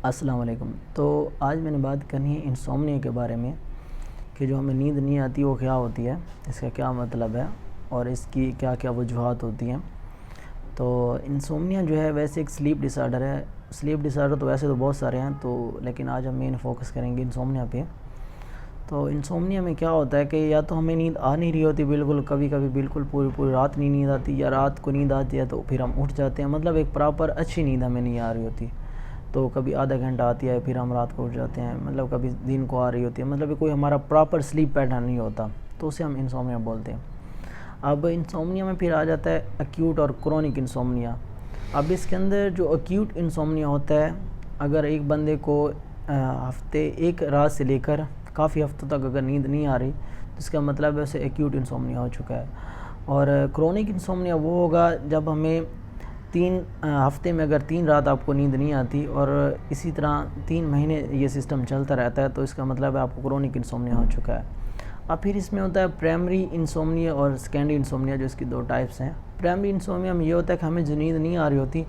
السلام علیکم۔ تو آج میں نے بات کرنی ہے انسومنیا کے بارے میں کہ جو ہمیں نیند نہیں آتی وہ کیا ہوتی ہے، اس کا کیا مطلب ہے اور اس کی کیا کیا وجوہات ہوتی ہیں۔ تو انسومنیا جو ہے ویسے ایک سلیپ ڈس آرڈر ہے۔ سلیپ ڈس آرڈر تو ویسے تو بہت سارے ہیں، لیکن آج ہم مین فوکس کریں گے انسومنیا پہ۔ تو انسومنیا میں کیا ہوتا ہے کہ یا تو ہمیں نیند آ نہیں رہی ہوتی بالکل، کبھی کبھی بالکل پوری رات نہیں نیند آتی، یا رات کو نیند آتی ہے تو پھر ہم اٹھ جاتے ہیں، مطلب ایک پراپر اچھی نیند ہمیں نہیں آ رہی ہوتی۔ تو کبھی آدھا گھنٹہ آتی ہے پھر ہم رات کو اٹھ جاتے ہیں، مطلب کبھی دن کو آ رہی ہوتی ہے، مطلب کوئی ہمارا پراپر سلیپ پیٹرن نہیں ہوتا، تو اسے ہم انسومنیا بولتے ہیں۔ اب انسومنیا میں پھر آ جاتا ہے ایکیوٹ اور کرونک انسومنیا۔ اب اس کے اندر جو ایکیوٹ انسومنیا ہوتا ہے، اگر ایک بندے کو ایک رات سے لے کر کافی ہفتوں تک اگر نیند نہیں آ رہی تو اس کا مطلب ہے اسے ایکیوٹ انسومنیا ہو چکا ہے۔ اور کرونک انسومنیا وہ ہوگا جب ہمیں 3 ہفتے میں اگر 3 رات آپ کو نیند نہیں آتی اور اسی طرح 3 مہینے یہ سسٹم چلتا رہتا ہے، تو اس کا مطلب ہے آپ کو کرونک انسومنیا ہو چکا ہے۔ اب پھر اس میں ہوتا ہے پرائمری انسومنیا اور سیکنڈری انسومنیا، جو اس کی 2 ٹائپس ہیں۔ پرائمری انسومنیا میں یہ ہوتا ہے کہ ہمیں جو نیند نہیں آ رہی ہوتی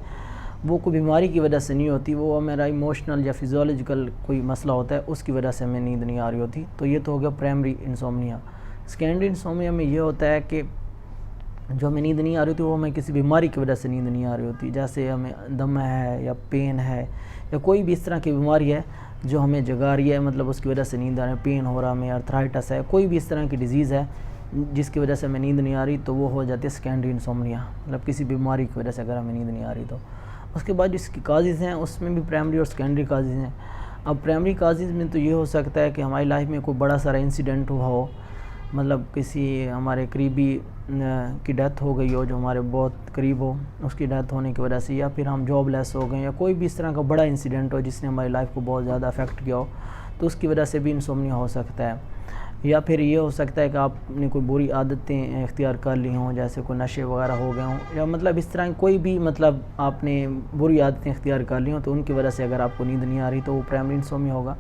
وہ کوئی بیماری کی وجہ سے نہیں ہوتی، وہ ہمارا ایموشنل یا فزیولوجیکل کوئی مسئلہ ہوتا ہے، اس کی وجہ سے ہمیں نیند نہیں آ رہی ہوتی، تو یہ تو ہو گیا پرائمری انسومنیا۔ سیکنڈری انسومنیا میں یہ ہوتا ہے کہ جو ہمیں نیند نہیں آ رہی ہوتی وہ ہمیں کسی بیماری کی وجہ سے نیند نہیں آ رہی ہوتی، جیسے ہمیں دم ہے یا پین ہے یا کوئی بھی اس طرح کی بیماری ہے جو ہمیں جگا رہی ہے، مطلب اس کی وجہ سے نیند آ رہی ہے، پین ہو رہا ہمیں، آرتھرائٹس ہے، کوئی بھی اس طرح کی ڈیزیز ہے جس کی وجہ سے ہمیں نیند نہیں آ رہی، تو وہ ہو جاتی ہے سیکنڈری انسومنیا، مطلب کسی بیماری کی وجہ سے اگر ہمیں نیند نہیں آ رہی تو۔ اس کے بعد اس کی کازز ہیں، اس میں بھی پرائمری اور سیکنڈری کازز ہیں۔ اب پرائمری کازز میں تو یہ ہو سکتا ہے کہ ہماری لائف میں کوئی بڑا سارا انسیڈنٹ ہوا ہو، مطلب کسی ہمارے قریبی کی ڈیتھ ہو گئی ہو جو ہمارے بہت قریب ہو، اس کی ڈیتھ ہونے کی وجہ سے، یا پھر ہم جاب لیس ہو گئے، یا کوئی بھی اس طرح کا بڑا انسیڈنٹ ہو جس نے ہماری لائف کو بہت زیادہ افیکٹ کیا ہو، تو اس کی وجہ سے بھی انسومنیا ہو سکتا ہے۔ یا پھر یہ ہو سکتا ہے کہ آپ نے کوئی بری عادتیں اختیار کر لی ہوں، جیسے کوئی نشے وغیرہ ہو گئے ہوں، یا مطلب اس طرح کوئی بھی مطلب آپ نے بری عادتیں اختیار کر لی ہوں، تو ان کی وجہ سے اگر آپ کو نیند نہیں آ رہی تو وہ پرائمری انسومنیا ہوگا۔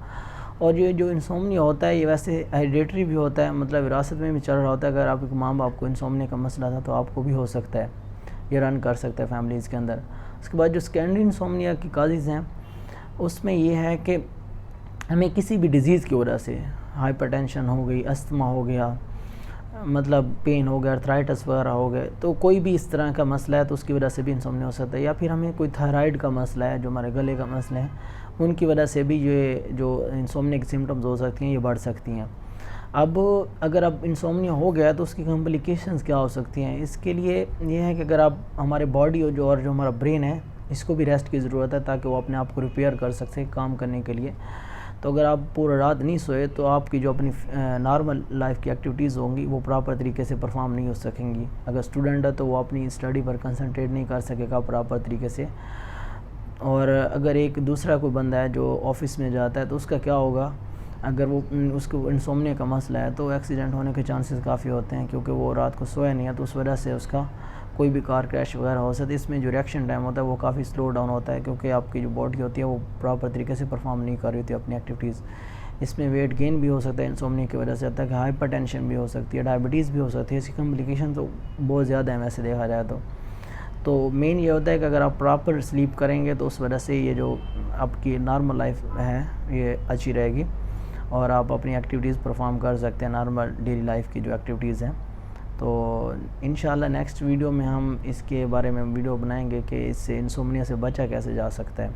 اور یہ جو انسومنیا ہوتا ہے یہ ویسے ہیریڈیٹری بھی ہوتا ہے، مطلب وراثت میں بھی چل رہا ہوتا ہے، اگر آپ کے ماں باپ کو انسومنیا کا مسئلہ تھا تو آپ کو بھی ہو سکتا ہے، یہ رن کر سکتا ہے فیملیز کے اندر۔ اس کے بعد جو سیکنڈری انسومنیا کی کازز ہیں اس میں یہ ہے کہ ہمیں کسی بھی ڈیزیز کی وجہ سے، ہائپر ٹینشن ہو گئی، استھما ہو گیا، مطلب پین ہو گیا، آرتھرائٹس وغیرہ ہو گئے، تو کوئی بھی اس طرح کا مسئلہ ہے تو اس کی وجہ سے بھی انسومنیا ہو سکتا ہے۔ یا پھر ہمیں کوئی تھائرائڈ کا مسئلہ ہے، جو ہمارے گلے کا مسئلہ ہے، ان کی وجہ سے بھی یہ جو انسومنیا کی سمٹمز ہو سکتی ہیں یہ بڑھ سکتی ہیں۔ اب اگر اب انسومنیا ہو گیا تو اس کی کمپلیکیشنز کیا ہو سکتی ہیں؟ اس کے لیے یہ ہے کہ اگر آپ ہمارے باڈی اور جو ہمارا برین ہے اس کو بھی ریسٹ کی ضرورت ہے تاکہ وہ اپنے آپ کو ریپیئر کر سکتے کام کرنے کے لیے۔ تو اگر آپ پورا رات نہیں سوئے تو آپ کی جو اپنی نارمل لائف کی ایکٹیویٹیز ہوں گی وہ پراپر طریقے سے پرفارم نہیں ہو سکیں گی۔ اگر اسٹوڈنٹ ہے تو وہ اپنی اسٹڈی پر کنسنٹریٹ نہیں کر سکے گا پراپر طریقے سے۔ اور اگر ایک دوسرا کوئی بندہ ہے جو آفس میں جاتا ہے تو اس کا کیا ہوگا؟ اگر اس کو انسومنیا کا مسئلہ ہے تو ایکسیڈنٹ ہونے کے چانسز کافی ہوتے ہیں، کیونکہ وہ رات کو سویا نہیں ہے، تو اس وجہ سے اس کا کوئی بھی کار کریش وغیرہ ہو سکتا ہے۔ اس میں جو ریئیکشن ٹائم ہوتا ہے وہ کافی سلو ڈاؤن ہوتا ہے، کیونکہ آپ کی جو باڈی ہوتی ہے وہ پراپر طریقے سے پرفارم نہیں کر رہی ہوتی اپنی ایکٹیویٹیز۔ اس میں ویٹ گین بھی ہو سکتا ہے انسومنیا کی وجہ سے، حتیٰ کہ ہائپر ٹینشن بھی ہو سکتی ہے، ڈائبٹیز بھی ہو سکتی ہے۔ اس کی کمپلیکیشن تو بہت زیادہ ہیں ویسے دیکھا جائے تو مین یہ ہوتا ہے کہ اگر آپ پراپر سلیپ کریں گے تو اس وجہ سے یہ جو آپ کی نارمل لائف ہے یہ اچھی رہے گی، اور آپ اپنی ایکٹیویٹیز پرفارم کر سکتے ہیں، نارمل ڈیلی لائف کی جو ایکٹیویٹیز ہیں۔ تو انشاءاللہ نیکسٹ ویڈیو میں ہم اس کے بارے میں ویڈیو بنائیں گے کہ اس سے انسومنیا سے بچا کیسے جا سکتا ہے۔